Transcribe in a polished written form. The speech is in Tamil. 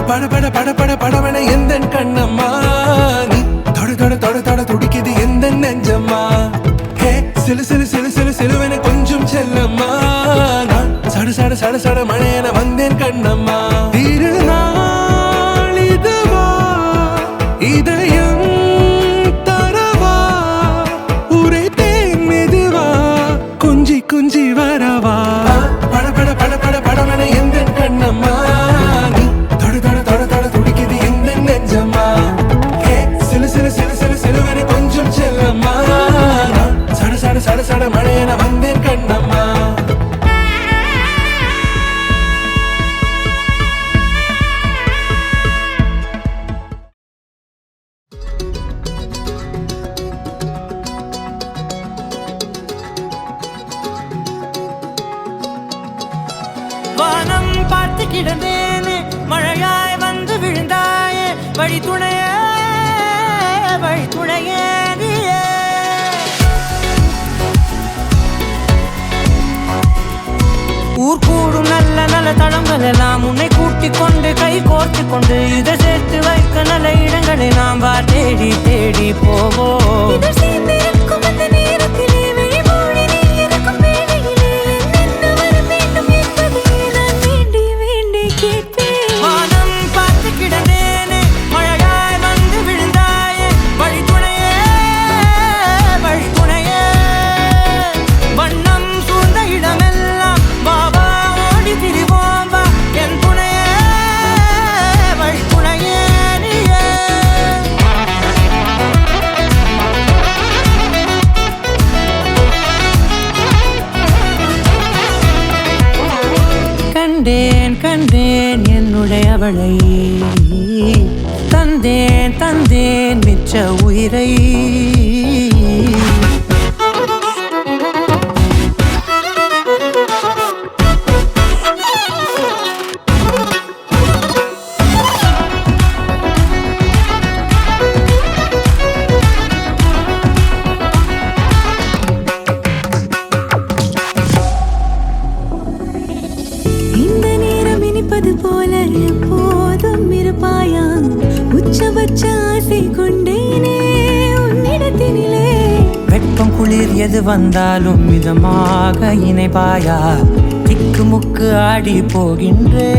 பட பட பட பட படவன எந்த கண்ணம்மா நீ தொட தொட தொட தொட துடிக்குது எந்த நெஞ்சம்மா ஹே சிலு சிலு சிலு சிலு சிலுவன கொஞ்சம் செல்லம்மா நான் சட சட சட சட மழையன வந்தேன் கண்ணம்மா திருநாள் இதுவா இதயம் தரவா உரைத்தேன் மெதுவா குஞ்சி குஞ்சி வரவா பட பட பட பட படவன எந்த கண்ணம்மா நீ தொட தொட தொட தொட துடிக்குது எந்த நெஞ்சம்மா ஹே சிலு சிலு சிலு சிலு சிலுவன கொஞ்சம் செல்லம்மா நான் சட சட சட சட மழையன வந்தேன் கண்ணம்மா வானம் பார்த்து கிடந்தேனே மழையாய் வந்து விழுந்தாயே வழி துணையே நீயே ஊர் கூடும் நல்ல நல்ல தளங்கள் எல்லாம் உன்னை கூட்டிக் கொண்டு கை கோர்த்து கொண்டு இதை சேர்த்து வைக்க நல்ல இடங்களை நாம் வா தேடி தேடி போவோம் கண்டேன் என்னுடைய அவளை தந்தேன் மிச்ச உயிரை போல எப்போதும் இருப்பாயா உச்சபட்ச ஆசை கொண்டேனே உன்னிடத்தினிலே வெப்பம் குளிர் எது வந்தாலும் மிதமாக இணைப்பாயா திக்கு முக்கு ஆடி போகின்றே